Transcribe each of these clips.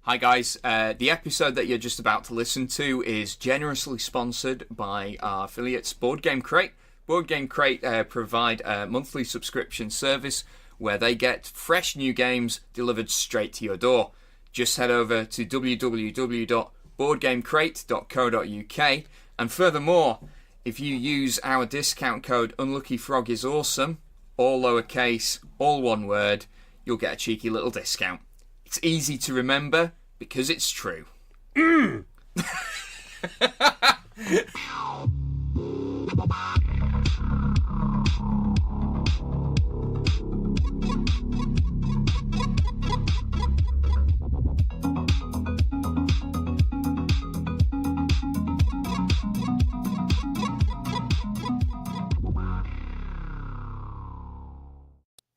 Hi guys, the episode that you're just about to listen to is generously sponsored by our affiliates Board Game Crate. Board Game Crate provide a monthly subscription service where they get fresh new games delivered straight to your door. Just head over to www.boardgamecrate.co.uk, and furthermore, if you use our discount code UnluckyFrogIsAwesome, all lowercase, all one word, you'll get a cheeky little discount. It's easy to remember because it's true.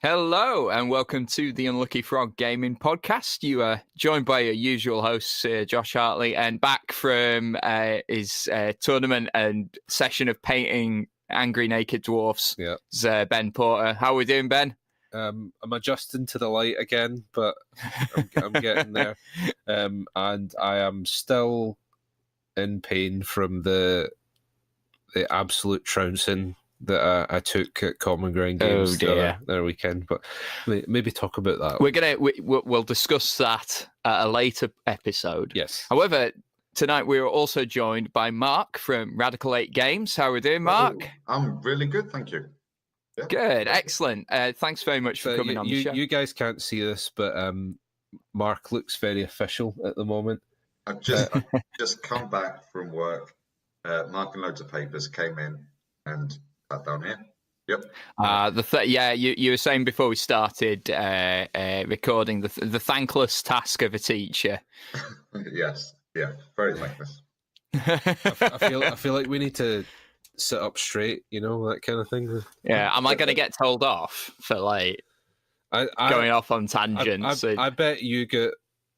Hello and welcome to the Unlucky Frog Gaming Podcast. You are joined by your usual hosts, Josh Hartley, and back from his tournament and session of painting angry naked dwarfs. Yeah, Ben Porter. How are we doing, Ben? I'm adjusting to the light again, but I'm getting there, and I am still in pain from the absolute trouncing that I took at Common Ground Games their weekend, but maybe talk about that. We'll discuss that at a later episode. Yes. However, tonight we are also joined by Mark from Radical 8 Games. How are we doing, Mark? I'm really good, thank you. Yeah. Good, excellent. Thanks very much for coming on the show. You guys can't see this, but Mark looks very official at the moment. I've just come back from work, marking loads of papers, came in and sat down here. Yep. You were saying before we started recording the thankless task of a teacher. Yes, yeah, very thankless. I feel like we need to sit up straight, that kind of thing. Yeah, am I going to get told off for going off on tangents? I bet you get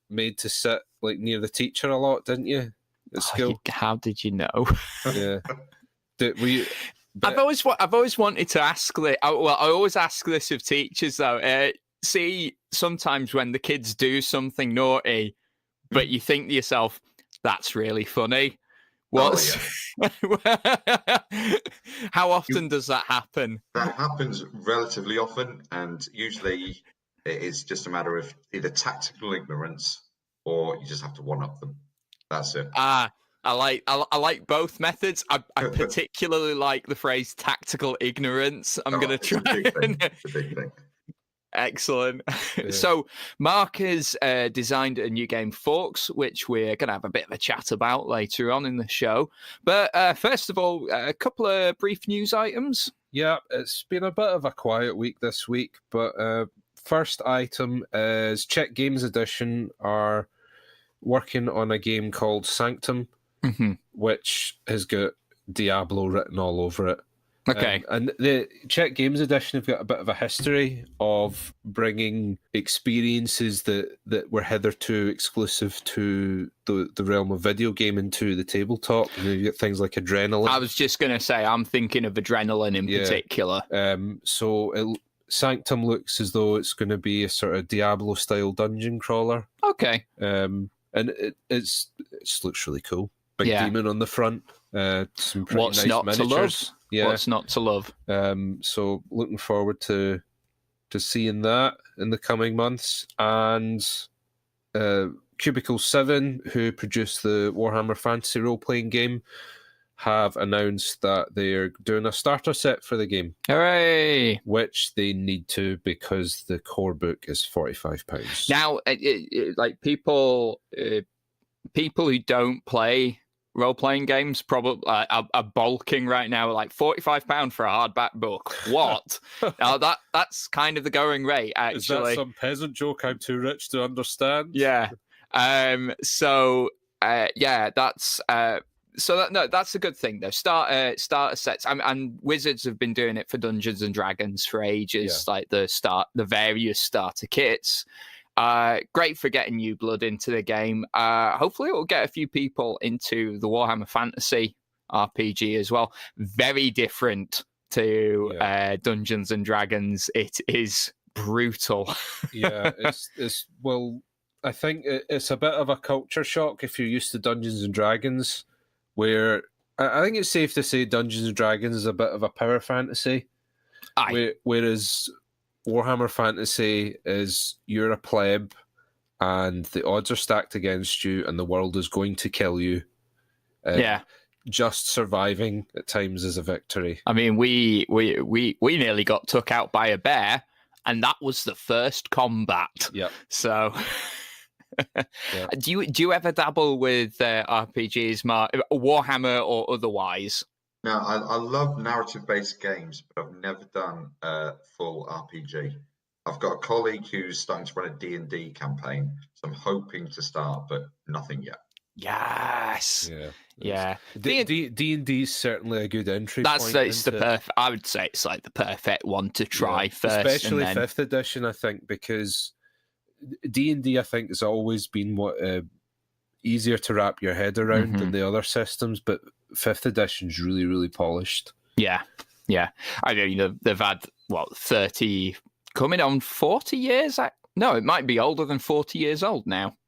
made to sit near the teacher a lot, didn't you? At school. How did you know? Yeah. I've always wanted to ask this. I always ask this of teachers though. See, sometimes when the kids do something naughty, but you think to yourself, "That's really funny." How often does that happen? That happens relatively often, and usually it is just a matter of either tactical ignorance or you just have to one-up them. That's it. I like both methods. I particularly like the phrase tactical ignorance. I'm going to try. It's a big thing. Excellent. Yeah. So Mark has designed a new game, Forks, which we're going to have a bit of a chat about later on in the show. But first of all, a couple of brief news items. Yeah, it's been a bit of a quiet week this week, but first item is Czech Games Edition are working on a game called Sanctum. Mm-hmm. Which has got Diablo written all over it. Okay. And the Czech Games Edition have got a bit of a history of bringing experiences that were hitherto exclusive to the realm of video gaming to the tabletop. You get things like Adrenaline. I was just going to say, I'm thinking of Adrenaline in particular. Sanctum looks as though it's going to be a sort of Diablo-style dungeon crawler. Okay. And it looks really cool. Big demon on the front. Some pretty What's nice not miniatures. To love? Yeah. What's not to love? So looking forward to seeing that in the coming months. And Cubicle 7, who produced the Warhammer Fantasy role-playing game, have announced that they're doing a starter set for the game. Hooray! Which they need to because the core book is £45. Now, people who don't play role-playing games probably are bulking right now, like £45 for a hardback book. What? Now that's kind of the going rate, actually. Is that some peasant joke I'm too rich to understand? Yeah. That's that's a good thing though. Starter sets, and Wizards have been doing it for Dungeons and Dragons for ages. Yeah. Like the various starter kits. Great for getting new blood into the game. Hopefully it will get a few people into the Warhammer Fantasy RPG as well. Very different to Dungeons and Dragons. It is brutal. Yeah, it's I think it's a bit of a culture shock if you're used to Dungeons and Dragons, where I think it's safe to say Dungeons and Dragons is a bit of a power fantasy. Aye. Whereas Warhammer Fantasy is you're a pleb and the odds are stacked against you and the world is going to kill you. Just surviving at times is a victory. I mean, we nearly got took out by a bear, and that was the first combat. Yeah. So, Yeah. do you ever dabble with RPGs, Mark, Warhammer or otherwise? No, I love narrative-based games, but I've never done a full RPG. I've got a colleague who's starting to run a D&D campaign, so I'm hoping to start, but nothing yet. Yes. Yeah. D&D is certainly a good entry point. It's the perfect. I would say it's like the perfect one to try first, especially and then... 5th edition. I think because D&D, I think, has always been easier to wrap your head around than the other systems, but 5th edition's really, really polished. Yeah. I mean, they've had 30, coming on 40 years. No, it might be older than 40 years old now.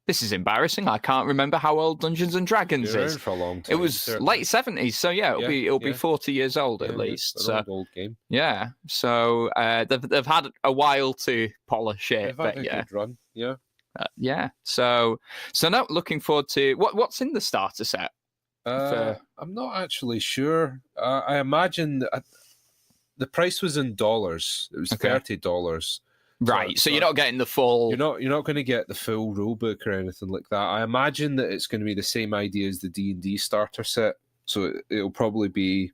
This is embarrassing. I can't remember how old Dungeons and Dragons is. For a long time, it was certainly late 70s, so it'll be 40 years old at least. It's so an old game. Yeah, so they've had a while to polish it. They've had a good run. Yeah. So now looking forward to what's in the starter set. I'm not actually sure. I imagine that the price was in dollars. It was $30. Right, so you're not getting the full... You're not going to get the full rulebook or anything like that. I imagine that it's going to be the same idea as the D&D starter set. So it'll probably be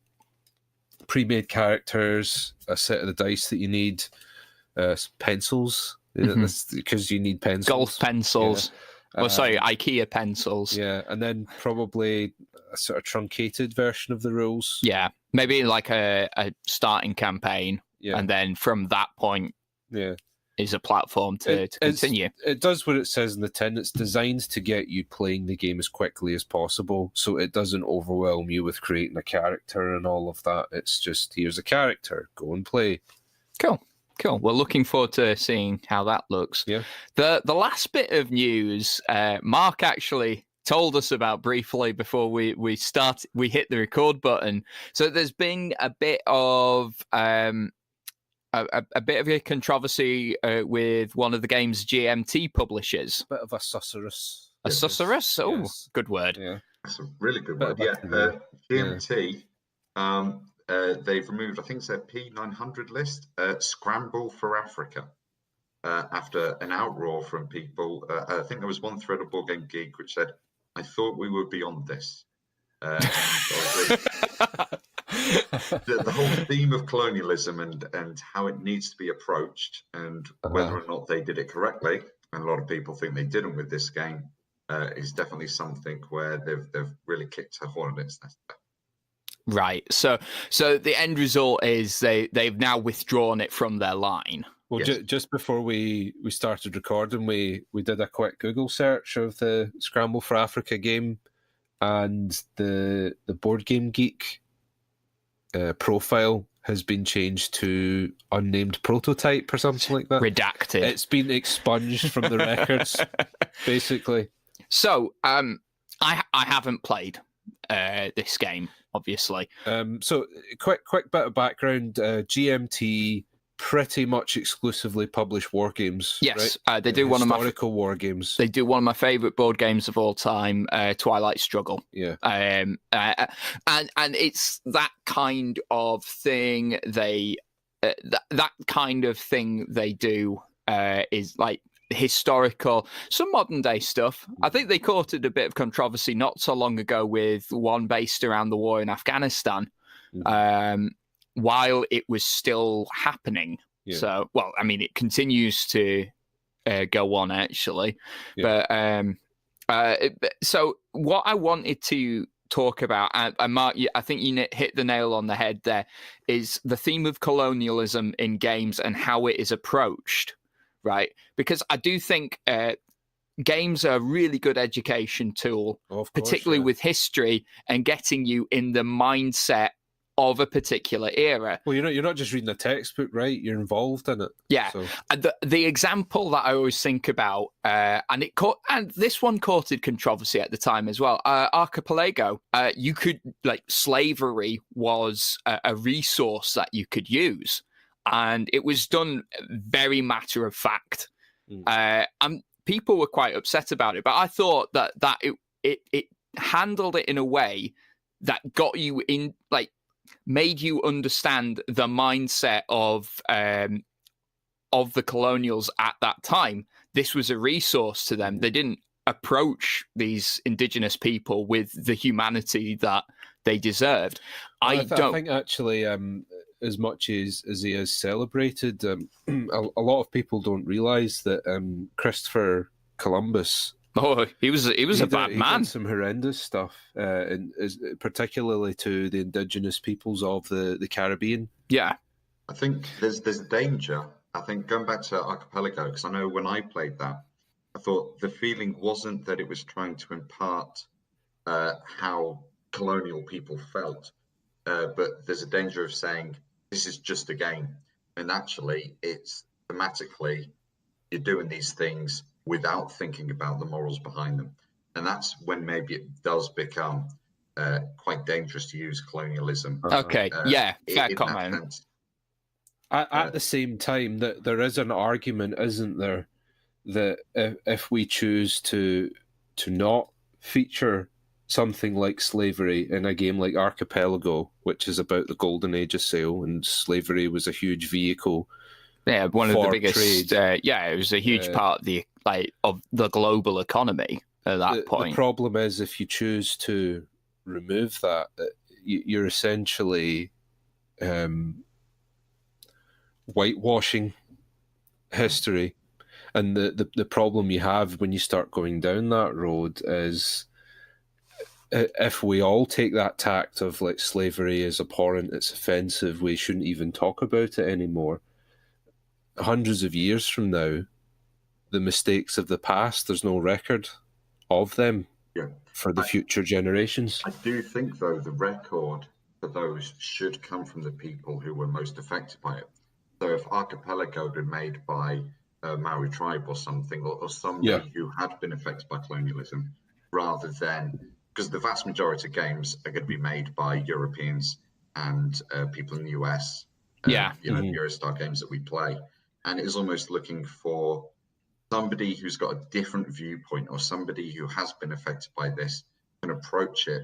pre-made characters, a set of the dice that you need, pencils, because you need pencils. Golf pencils. IKEA pencils. Yeah, and then probably a sort of truncated version of the rules. Yeah, maybe like a starting campaign, and then from that point... is a platform to continue. It does what it says in the tin. It's designed to get you playing the game as quickly as possible, so it doesn't overwhelm you with creating a character and all of that. It's just, here's a character, go and play. Cool. We're looking forward to seeing how that looks. Yeah. The last bit of news, Mark actually told us about briefly before we hit the record button. So there's been a bit of... a bit of a controversy with one of the game's GMT publishers. A bit of a susurrus. A susurus? Oh, yes. Good word. Yeah. That's a really good word. GMT, they've removed, I think it's their P900 list, Scramble for Africa, after an outroar from people. I think there was one thread of Board Game Geek which said, I thought we would be on this. The whole theme of colonialism and how it needs to be approached, and whether or not they did it correctly, and a lot of people think they didn't with this game, is definitely something where they've really kicked a horn in its nest. Right. So the end result is they've now withdrawn it from their line. Well, Yes. just before we started recording, we did a quick Google search of the Scramble for Africa game, and the Board Game Geek profile has been changed to unnamed prototype or something like that. Redacted. It's been expunged from the records, basically. So I haven't played this game, obviously. So quick bit of background. GMT pretty much exclusively publish war games. Yes, right? they do one of my historical war games. They do one of my favorite board games of all time, Twilight Struggle. Yeah. And it's that kind of thing that kind of thing they do is like historical, some modern day stuff. I think they courted a bit of controversy not so long ago with one based around the war in Afghanistan. While it was still happening. Yeah. So, well, I mean, it continues to go on, actually. Yeah. But so what I wanted to talk about, and Mark, I think you hit the nail on the head there, is the theme of colonialism in games and how it is approached, right? Because I do think games are a really good education tool, particularly with history and getting you in the mindset of a particular era. Well, you're not just reading a textbook, right? You're involved in it. Yeah. So. And the example that I always think about, and this one courted controversy at the time as well. Archipelago, you could slavery was a resource that you could use, and it was done very matter of fact. And people were quite upset about it, but I thought that it handled it in a way that got you in, made you understand the mindset of the colonials at that time. This was a resource to them. They didn't approach these indigenous people with the humanity that they deserved. I think actually, as much as he is celebrated, a lot of people don't realise that Christopher Columbus. Oh, he was a bad man. He did some horrendous stuff, particularly to the indigenous peoples of the Caribbean. Yeah, I think there's danger. I think going back to Archipelago, because I know when I played that, I thought the feeling wasn't that it was trying to impart how colonial people felt, but there's a danger of saying this is just a game, and actually, it's thematically you're doing these things without thinking about the morals behind them. And that's when maybe it does become quite dangerous to use colonialism. Okay, fair comment. At the same time, that there is an argument, isn't there, that if we choose to not feature something like slavery in a game like Archipelago, which is about the golden age of sail, and slavery was a huge vehicle. Yeah, one of the biggest. Trade. It was a huge part of the global economy at that point. The problem is, if you choose to remove that, you're essentially whitewashing history. And the problem you have when you start going down that road is, if we all take that tact of slavery is abhorrent, it's offensive, we shouldn't even talk about it anymore. Hundreds of years from now, the mistakes of the past, there's no record of them for the future generations. I do think, though, the record for those should come from the people who were most affected by it. So if Archipelago had been made by a Maori tribe or something, or somebody who had been affected by colonialism, rather than, because the vast majority of games are going to be made by Europeans and people in the US, Eurostar games that we play. And it is almost looking for somebody who's got a different viewpoint, or somebody who has been affected by this, and approach it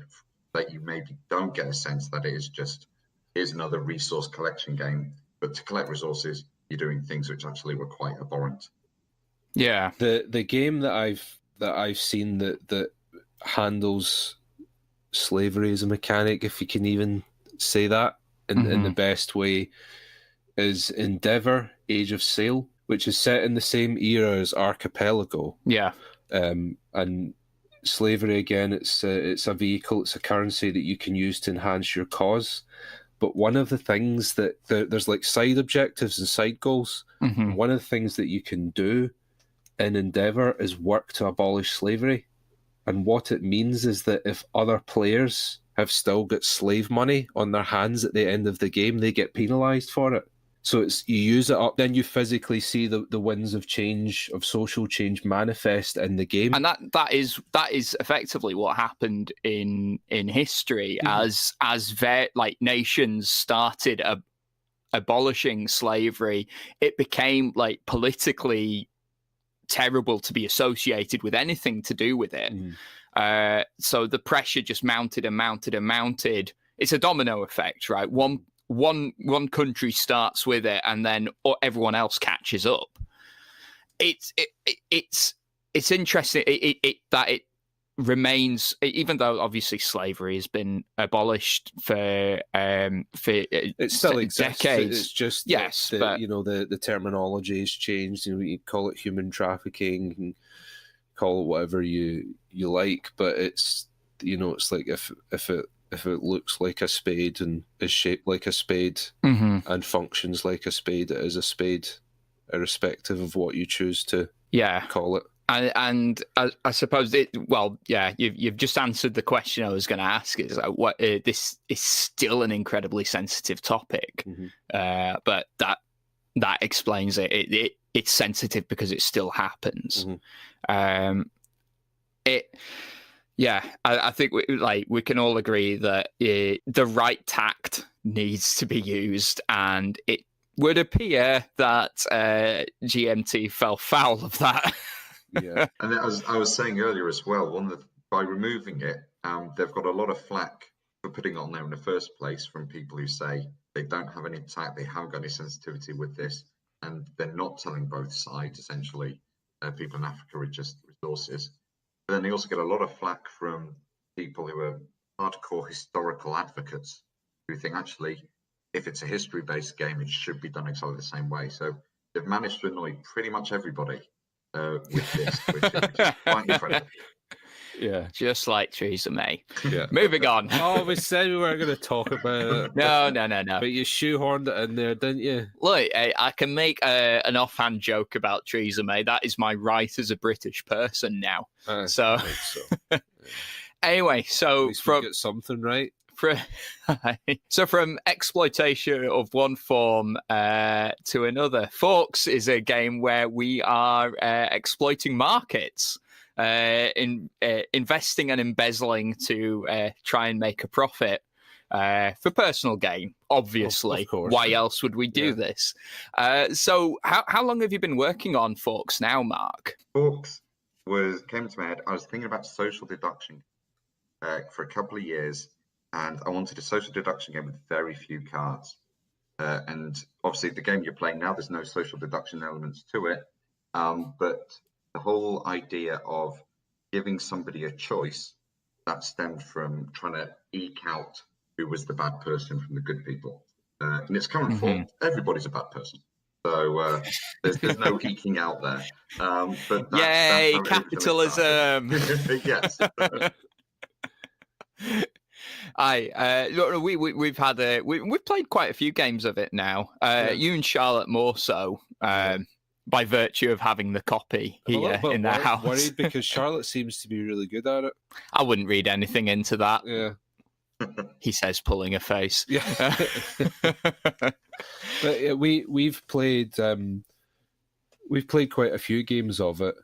that you maybe don't get a sense that it is just, here's another resource collection game. But to collect resources, you're doing things which actually were quite abhorrent. Yeah. The game that I've seen that handles slavery as a mechanic, if you can even say that in the best way, is Endeavour: Age of Sail, which is set in the same era as Archipelago. Yeah. And slavery, again, it's a vehicle, it's a currency that you can use to enhance your cause. But one of the things that there's side objectives and side goals. Mm-hmm. One of the things that you can do in Endeavour is work to abolish slavery. And what it means is that if other players have still got slave money on their hands at the end of the game, they get penalised for it. So you use it up, then you physically see the winds of change, of social change, manifest in the game. And that is effectively what happened in history, as nations started abolishing slavery. It became politically terrible to be associated with anything to do with it. So the pressure just mounted and mounted and mounted. It's a domino effect, right? One country starts with it, and then everyone else catches up. It's interesting that it remains, even though obviously slavery has been abolished for it still exists. Decades. It's just but the terminology has changed. You call it human trafficking, you can call it whatever you like, but it's it's like if it looks like a spade and is shaped like a spade and functions like a spade, it is a spade, irrespective of what you choose to call it. And I suppose you've just answered the question I was going to ask. Is what this is still an incredibly sensitive topic, but that explains it. It's sensitive because it still happens. I think we can all agree that the right tact needs to be used, and it would appear that GMT fell foul of that. Yeah, and as I was saying earlier as well, by removing it, they've got a lot of flack for putting it on there in the first place from people who say they don't have any tact, they haven't got any sensitivity with this, and they're not telling both sides. Essentially, people in Africa are just resources. But then they also get a lot of flack from people who are hardcore historical advocates who think actually, if it's a history-based game, it should be done exactly the same way. So they've managed to annoy pretty much everybody with this, which is quite incredible. Yeah, just like Theresa May. Yeah. Moving on. Oh, we said we weren't going to talk about it. No. But you shoehorned it in there, didn't you? Look, I can make an offhand joke about Theresa May. That is my right as a British person now. So. Anyway, so at least we get something right. So from exploitation of one form to another, Forks is a game where we are exploiting markets, investing and embezzling to try and make a profit for personal gain. Obviously, of course. Why else would we do this? So how long have you been working on Forks now, Mark? Forks came to my head. I was thinking about social deduction for a couple of years. And I wanted a social deduction game with very few cards. And obviously the game you're playing now, there's no social deduction elements to it. But the whole idea of giving somebody a choice, that stemmed from trying to eke out who was the bad person from the good people. In its current form, everybody's a bad person. So there's no eking out there. But yay, capitalism! Yes. We've had we've played quite a few games of it now. You and Charlotte more so, by virtue of having the copy here in their house. Worried because Charlotte seems to be really good at it. I wouldn't read anything into that. Yeah, he says, pulling a face. Yeah, but we've played quite a few games of it.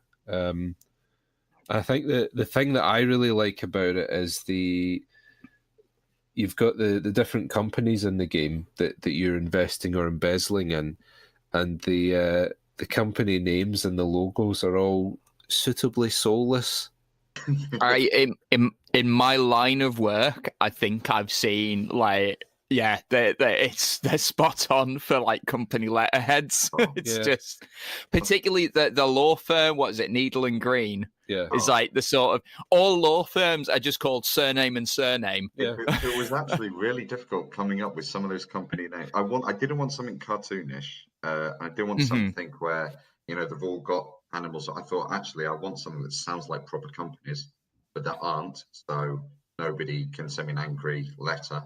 I think the thing that I really like about it is you've got the different companies in the game that you're investing or embezzling in, and the company names and the logos are all suitably soulless. In my line of work, I think I've seen they're spot on for like company letterheads. It's just particularly the law firm. What is it, Needle and Green? Yeah, is like the sort of all law firms are just called surname and surname. Yeah, it was actually really difficult coming up with some of those company names. I didn't want something cartoonish. I didn't want something where they've all got animals. I thought actually I want something that sounds like proper companies, but that aren't. So nobody can send me an angry letter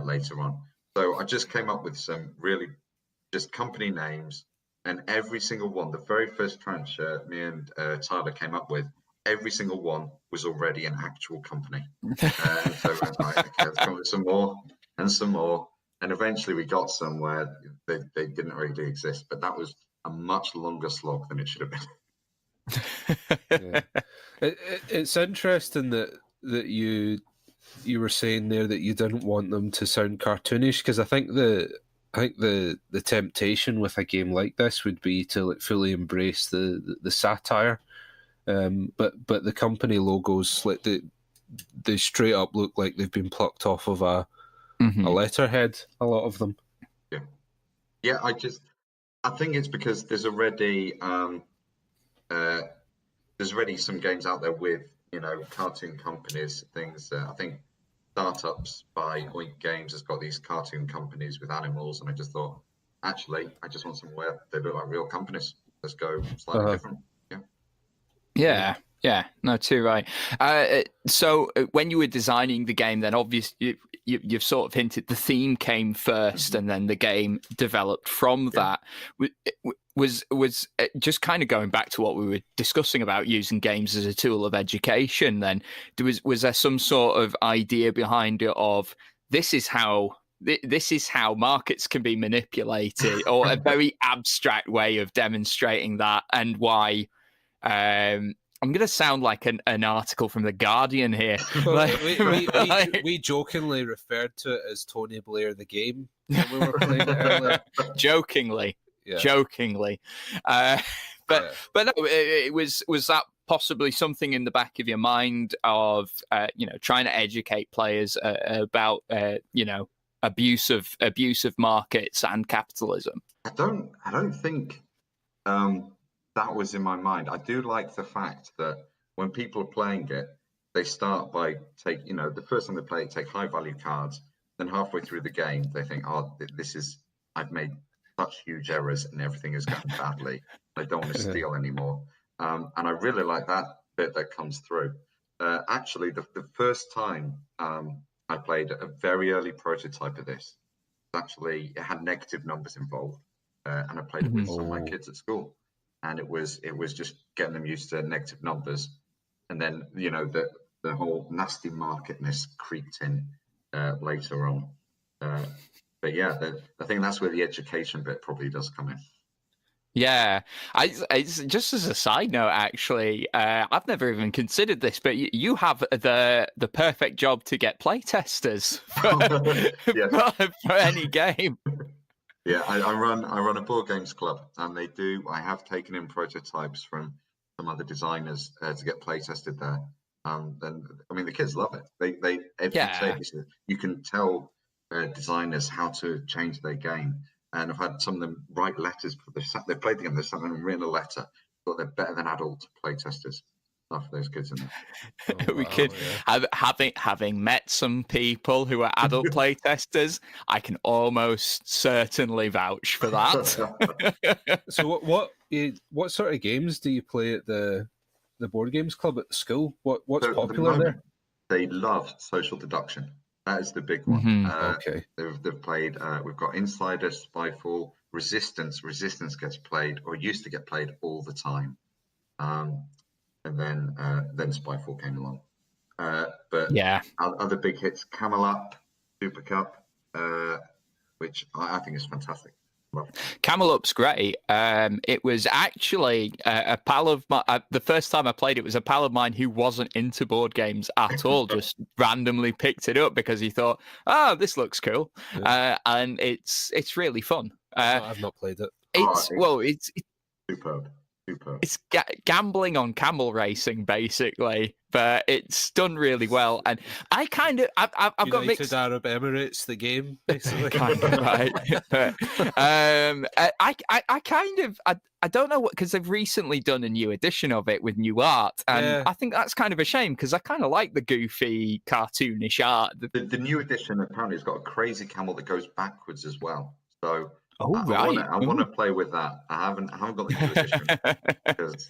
later on. So I just came up with some really just company names. And every single one, the very first tranche me and Tyler came up with, every single one was already an actual company. So we went, right, okay, let's come up with some more and some more. And eventually we got somewhere they didn't really exist. But that was a much longer slog than it should have been. It's interesting that you were saying there that you didn't want them to sound cartoonish, because I think the temptation with a game like this would be to fully embrace the satire, but the company logos, like they straight up look like they've been plucked off of a letterhead. A lot of them. Yeah. I think it's because there's already some games out there with cartoon companies, things. I think Startups by Oink Games has got these cartoon companies with animals, and I just thought, actually, I just want somewhere they look like real companies. Let's go slightly different. Yeah. Yeah, no, too right. So when you were designing the game, then obviously you've sort of hinted the theme came first, and then the game developed from that. Was just kind of going back to what we were discussing about using games as a tool of education. Then was there some sort of idea behind it of this is how markets can be manipulated, or a very abstract way of demonstrating that, and why? I'm going to sound like an article from The Guardian here. Well, we jokingly referred to it as Tony Blair the game when we were playing it earlier. Jokingly. But no, it was that possibly something in the back of your mind of trying to educate players about abusive markets and capitalism? I don't think that was in my mind. I do like the fact that when people are playing it, they start by the first time they play it, take high value cards. Then halfway through the game, they think, oh, I've made such huge errors and everything is going badly. I don't want to steal anymore. And I really like that bit that comes through. Actually, the first time I played a very early prototype of this, actually it had negative numbers involved, and I played it with some of my kids at school. And it was just getting them used to negative numbers, and then the whole nasty marketness creeped in later on. But yeah, I think that's where the education bit probably does come in. Yeah, I just as a side note, actually, I've never even considered this, but you have the perfect job to get playtesters for any game. Yeah, I run a board games club, and I have taken in prototypes from some other designers to get play tested there. Then the kids love it. You can tell designers how to change their game, and I've had some of them write letters. They played the game. They sat and written a letter, but they're better than adult play testers. For those kids in there. Having met some people who are adult playtesters, I can almost certainly vouch for that. So what sort of games do you play at the board games club at the school? What's popular there? They love social deduction. That is the big one. Okay. They've played. We've got Insider, Spyfall, Resistance. Resistance gets played, or used to get played all the time. And then Spyfall came along. But yeah, other big hits: Camel Up, Super Cup, which I think is fantastic. Camel Up's great. It was actually a pal of mine. The first time I played it was a pal of mine who wasn't into board games at all. Just randomly picked it up because he thought, "Oh, this looks cool," and it's really fun. I've not played it. It's superb. It's gambling on camel racing, basically, but it's done really well. And I've got mixed. United Arab Emirates, the game, basically. Kind of right. I don't know what, because they've recently done a new edition of it with new art, and I think that's kind of a shame because I kind of like the goofy, cartoonish art. The new edition apparently has got a crazy camel that goes backwards as well. So. I want to play with that. I haven't got the new edition because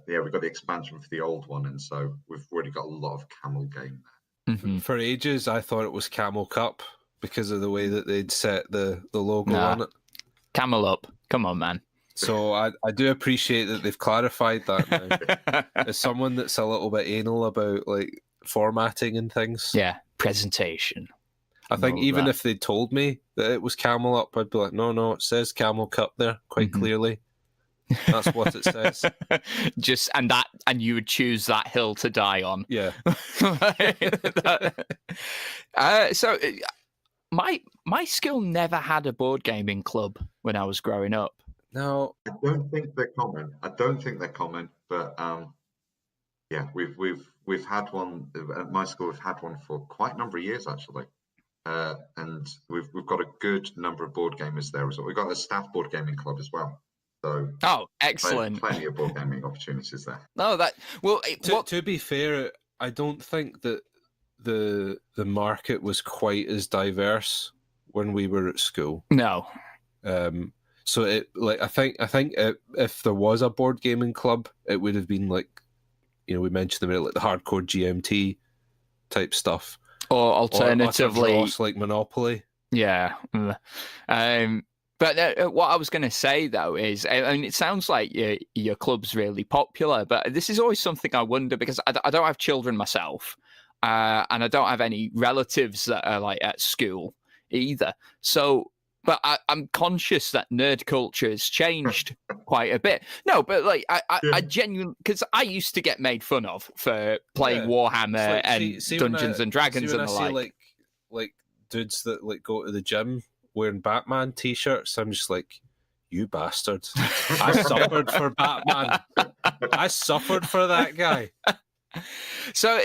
we've got the expansion for the old one, and so we've already got a lot of camel game there. Mm-hmm. For ages, I thought it was Camel Cup because of the way that they'd set the logo on it. Camel Up, come on, man. So I do appreciate that they've clarified that now. As someone that's a little bit anal about like formatting and things, presentation. I think even if they told me that it was Camel Up, I'd be like, no, it says Camel Cup there quite clearly. That's what it says. And you would choose that hill to die on. Yeah. So my school never had a board gaming club when I was growing up. No, I don't think they're common. But we've had one at my school. We've had one for quite a number of years actually. And we've got a good number of board gamers there as well. We've got a staff board gaming club as well. So excellent! Plenty of board gaming opportunities there. No, to be fair, I don't think that the market was quite as diverse when we were at school. No. So I think if there was a board gaming club, it would have been like we mentioned them like the hardcore GMT type stuff, or alternatively, or like Monopoly. Yeah. But what I was going to say, though, is, I mean, it sounds like your club's really popular, but this is always something I wonder, because I don't have children myself, and I don't have any relatives that are like at school either. So, but I'm conscious that nerd culture has changed quite a bit. No, but like I genuinely, because I used to get made fun of for playing Warhammer and Dungeons and Dragons and the like dudes that like go to the gym wearing Batman t-shirts, I'm just like, you bastard. I suffered for Batman. I suffered for that guy. So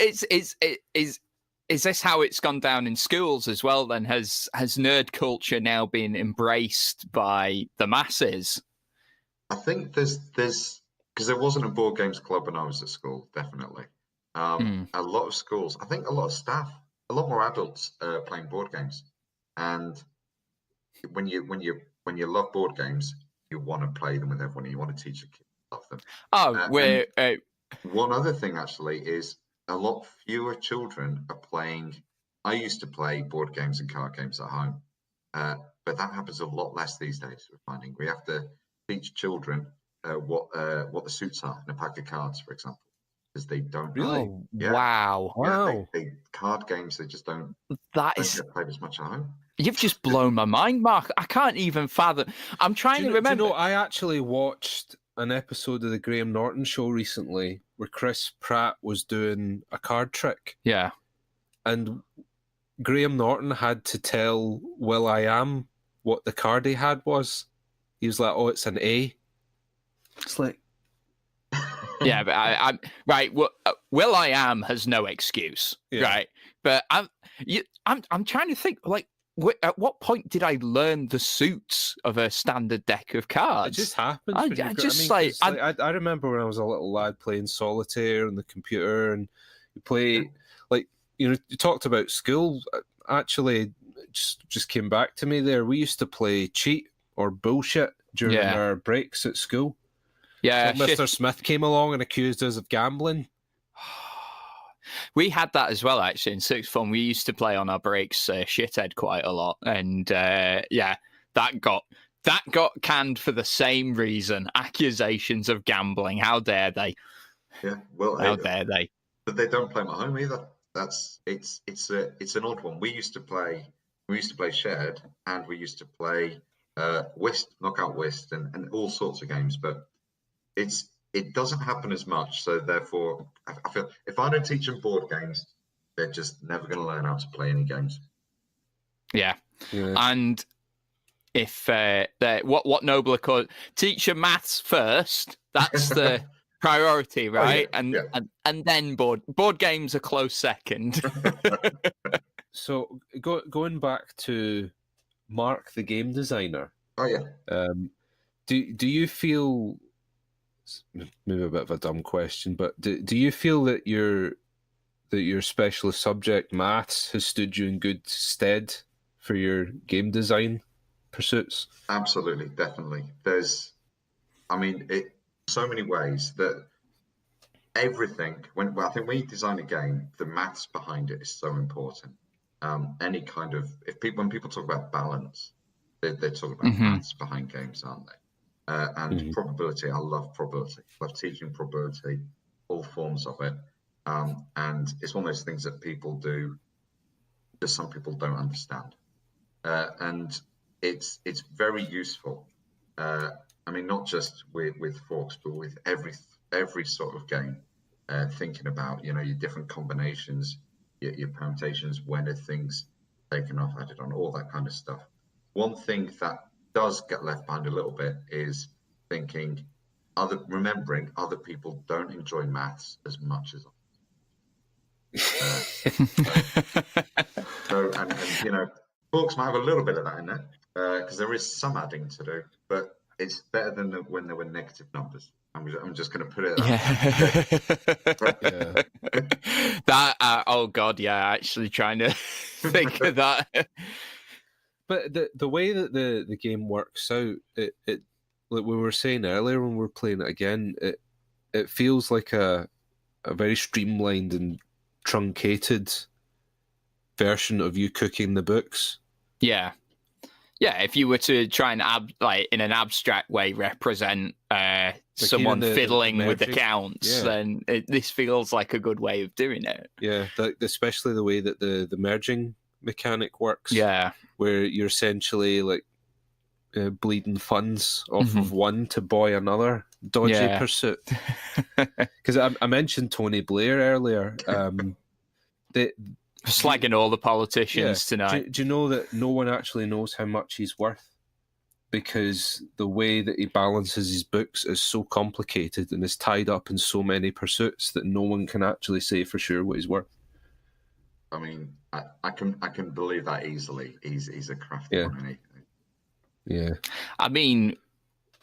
is this how it's gone down in schools as well then? Has nerd culture now been embraced by the masses? I think there's because there wasn't a board games club when I was at school, definitely. A lot of schools, I think a lot of staff, a lot more adults playing board games. And when you love board games, you want to play them with everyone. You want to teach your kids to love them. One other thing actually is a lot fewer children are playing. I used to play board games and card games at home, but that happens a lot less these days. We're finding we have to teach children what the suits are in a pack of cards, for example, because they don't really. know. Wow! They card games, they just don't. That don't is get played as much at home. You've just blown my mind, Mark. I can't even fathom. I'm trying to remember. I actually watched an episode of the Graham Norton show recently where Chris Pratt was doing a card trick. Yeah. And Graham Norton had to tell will.i.am what the card he had was. He was like, oh, it's an A. It's like... Yeah, but I'm right. will.i.am has no excuse, right? But I'm trying to think, like, at what point did I learn the suits of a standard deck of cards? It just happens. I remember when I was a little lad playing solitaire on the computer, and you play you talked about school. Actually, just came back to me there. We used to play cheat or bullshit during our breaks at school. Yeah, so Mr. Smith came along and accused us of gambling. We had that as well, actually, in sixth form. We used to play on our breaks shithead quite a lot, and that got canned for the same reason: accusations of gambling. How dare they? Yeah, well, how dare they? But they don't play them at home either. It's an odd one. We used to play shared, and we used to play whist, knockout whist, and all sorts of games. But it doesn't happen as much, so therefore I feel if I don't teach them board games, they're just never going to learn how to play any games. Yeah. And if what nobler could teach them maths first, that's the priority, right? And then board games are close second. So going back to Mark, the game designer. Oh yeah. Do you feel, maybe a bit of a dumb question, but do you feel that your specialist subject, maths, has stood you in good stead for your game design pursuits? Absolutely, definitely. So many ways that everything. I think when you design a game, the maths behind it is so important. Any kind of when people talk about balance, they're talking about maths behind games, aren't they? And probability. I love probability. I love teaching probability, all forms of it. And it's one of those things that people do that some people don't understand. And it's very useful. Not just with forks, but with every sort of game. Thinking about your different combinations, your permutations, when are things taken off, added on, all that kind of stuff. One thing that does get left behind a little bit is remembering other people don't enjoy maths as much as books might have a little bit of that in there because there is some adding to do, but it's better than when there were negative numbers. I'm just going to put it that oh god, actually trying to think of that. But the way that the game works out, it like we were saying earlier when we were playing it again, it feels like a a very streamlined and truncated version of you cooking the books. Yeah. Yeah, if you were to try and in an abstract way represent someone fiddling with the counts, then this feels like a good way of doing it. Yeah, especially the way that the merging mechanic works. Yeah, where you're essentially like bleeding funds off of one to buy another dodgy pursuit. Because I mentioned Tony Blair earlier. Slagging all the politicians tonight. Do you know that no one actually knows how much he's worth? Because the way that he balances his books is so complicated and is tied up in so many pursuits that no one can actually say for sure what he's worth. I mean, I can believe that easily. He's a crafty one, isn't he? Yeah. I mean,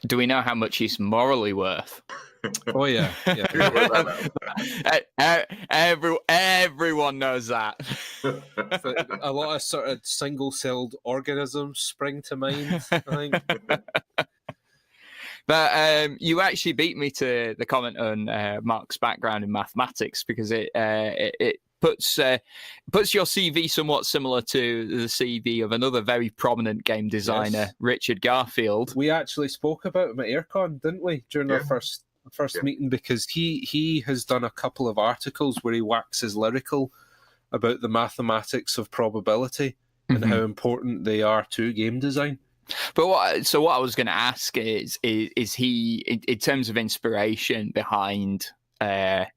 do we know how much he's morally worth? Oh yeah. Everyone knows that. A lot of sort of single-celled organisms spring to mind, I think. But you actually beat me to the comment on Mark's background in mathematics, because it puts your CV somewhat similar to the CV of another very prominent game designer, Richard Garfield. We actually spoke about him at Aircon, didn't we, during our first meeting, because he has done a couple of articles where he waxes lyrical about the mathematics of probability and how important they are to game design. But what I was going to ask is he, in terms of inspiration behind or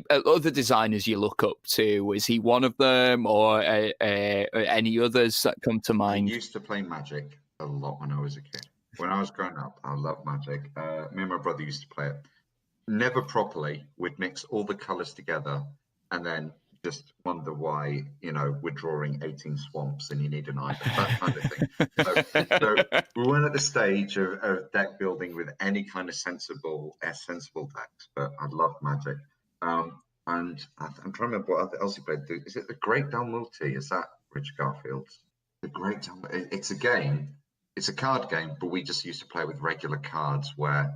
other designers you look up to, is he one of them, or any others that come to mind? I used to play Magic a lot when I was a kid. When I was growing up, I loved Magic. Me and my brother used to play it. Never properly. We'd mix all the colours together and then just wonder why, we're drawing 18 swamps and you need an island, that kind of thing. So we weren't at the stage of deck building with any kind of sensible decks, but I loved Magic. And I'm trying to remember what else he played. Is it the Great Down Multi? Is that Richard Garfield's? The Great Down. It's a game. It's a card game, but we just used to play with regular cards where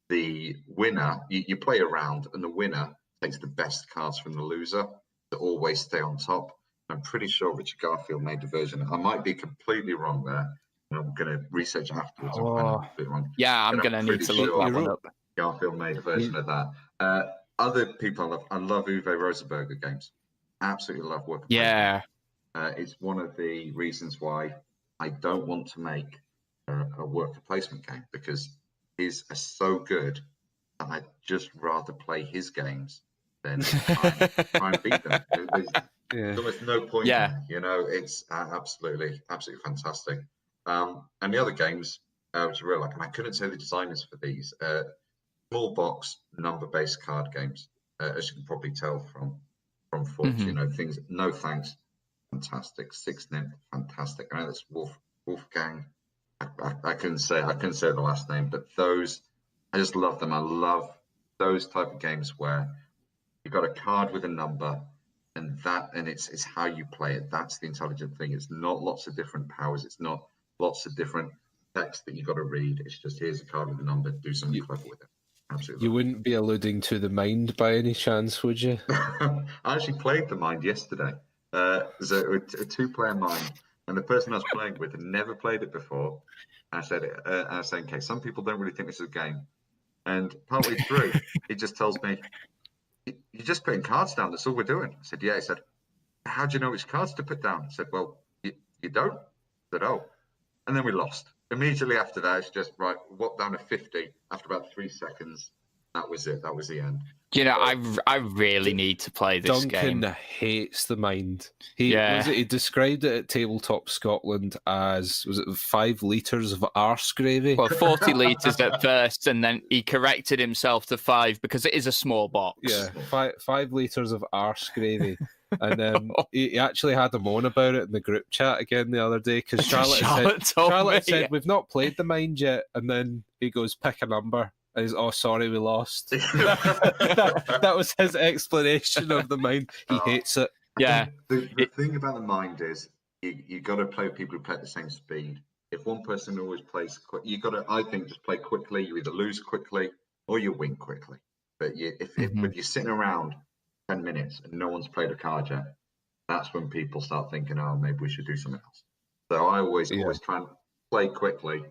the winner, you play a round, and the winner takes the best cards from the loser to always stay on top. I'm pretty sure Richard Garfield made a version. I might be completely wrong there. I'm going to research afterwards. I'm a bit wrong. Yeah, I'm going to need to look that one up. Garfield made a version of that. Other people I love Uwe Rosenberger games. Absolutely love worker placement. It's one of the reasons why I don't want to make a worker placement game, because his are so good that I'd just rather play his games than try and beat them. There's almost no point. It's absolutely fantastic. And the other games, which I really like, and I couldn't say the designers for these, small box number-based card games, as you can probably tell from Foot. Things. No Thanks, fantastic. Six Nymph, fantastic. I know that's Wolfgang. I couldn't say the last name, but those, I just love them. I love those type of games where you've got a card with a number, and it's how you play it. That's the intelligent thing. It's not lots of different powers. It's not lots of different text that you've got to read. It's just, here's a card with a number. Do something clever with it. Absolutely. You wouldn't be alluding to the Mind by any chance, would you? I actually played the Mind yesterday. There's a two-player Mind, and the person I was playing with had never played it before. I said, okay, some people don't really think this is a game. And partway through, he just tells me, you're just putting cards down. That's all we're doing. I said, yeah. He said, how do you know which cards to put down? I said, well, you don't. I said, oh. And then we lost. Immediately after that, it's just, right, what down to 50 after about 3 seconds. That was it. That was the end. I really need to play this game. Duncan hates the Mind. He described it at Tabletop Scotland as, was it 5 litres of arse gravy? Well, 40 litres at first, and then he corrected himself to 5 because it is a small box. Yeah, 5 litres of arse gravy. And he actually had a moan about it in the group chat again the other day, because Charlotte said, we've not played the Mind yet, and then he goes, pick a number. And he's, oh, sorry, we lost. that was his explanation of the Mind. He hates it. Yeah. The thing about the Mind is you got to play with people who play at the same speed. If one person always plays quick, you got to, I think, just play quickly. You either lose quickly or you win quickly. But if you're sitting around 10 minutes and no one's played a card yet, that's when people start thinking, oh, maybe we should do something else. So I always try and play quickly.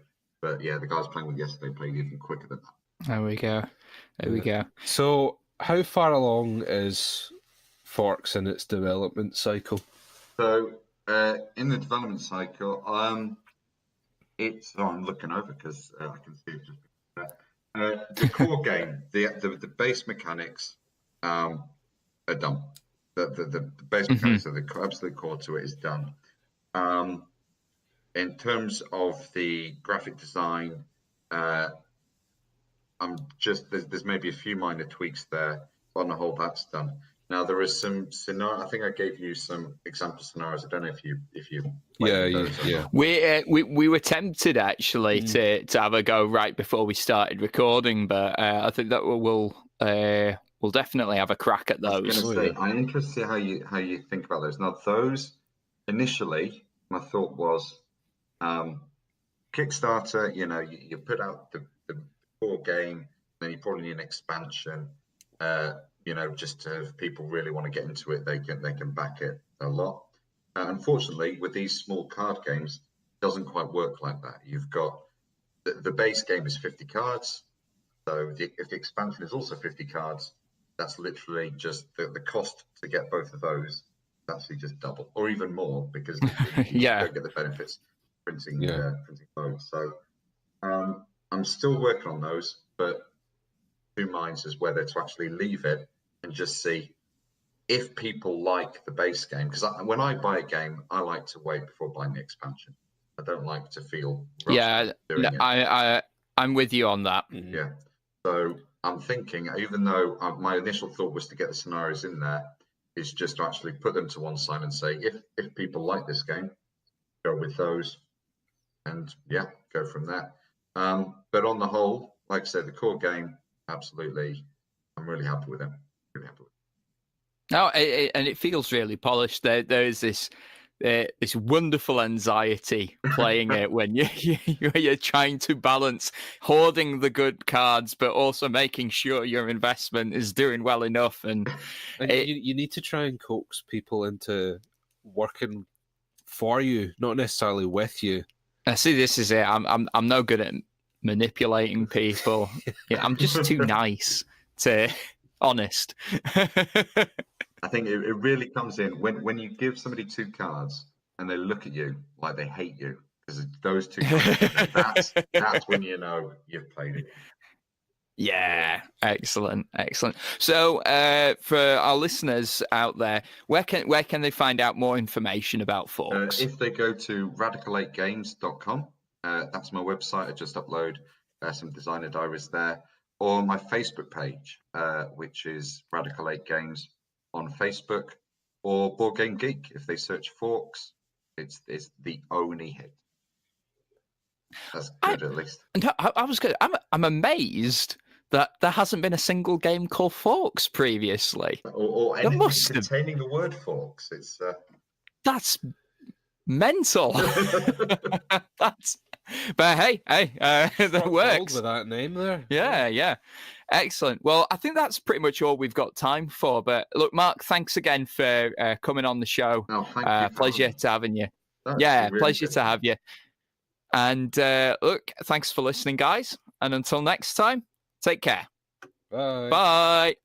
But yeah, the guys playing with yesterday played even quicker than that. There we go. So how far along is Forks in its development cycle? So in the development cycle, I'm looking over because I can see it just there. The core game, the base mechanics are done. The base mechanics of the absolute core to it is done. In terms of the graphic design, there's maybe a few minor tweaks there. But on the whole, that's done. Now there is some scenario. I think I gave you some example scenarios. I don't know if you. Yeah. We were tempted actually to have a go right before we started recording, but I think that we'll definitely have a crack at those. I'm interested to see how you think about those. Now those initially, my thought was Kickstarter. You put out the core game, then you probably need an expansion. Just if people really want to get into it, they can back it a lot. Unfortunately, with these small card games, it doesn't quite work like that. You've got the base game is 50 cards, so if the expansion is also 50 cards, that's literally just the cost to get both of those. It's actually just double or even more because you don't get the benefits printing loads. So I'm still working on those, but two minds as whether to actually leave it and just see if people like the base game. Because when I buy a game, I like to wait before buying the expansion. I don't like to feel rushed doing it. I'm with you on that. Yeah. So I'm thinking, even though my initial thought was to get the scenarios in there, is just to actually put them to one side and say, if people like this game, go with those, and go from there. But on the whole, like I said, the core game, absolutely, I'm really happy with it. Really happy with it. No, and it feels really polished. There's this wonderful anxiety playing it when you're trying to balance hoarding the good cards, but also making sure your investment is doing well enough. And you need to try and coax people into working for you, not necessarily with you. I see. This is it. I'm no good at manipulating people. I'm just too nice to honest. I think it really comes in when you give somebody two cards and they look at you like they hate you because those two cards, that's when you know you've played it. Yeah, excellent. So for our listeners out there, where can they find out more information about Forks? If they go to radical8games.com, that's my website. I just upload some designer diaries there, or my Facebook page, which is Radical 8 Games on Facebook, or Board Game Geek. If they search Forks, it's the only hit. That's good, at least. And I was good. I'm amazed that there hasn't been a single game called Forks previously, or anything containing the word Forks. It's that's mental. But hey, that works with that name there. Yeah. Excellent. Well, I think that's pretty much all we've got time for. But look, Mark, thanks again for coming on the show. Oh, thank you. Pleasure to having you. That's really pleasure good. to have you. And look, thanks for listening, guys. And until next time, take care. Bye. Bye.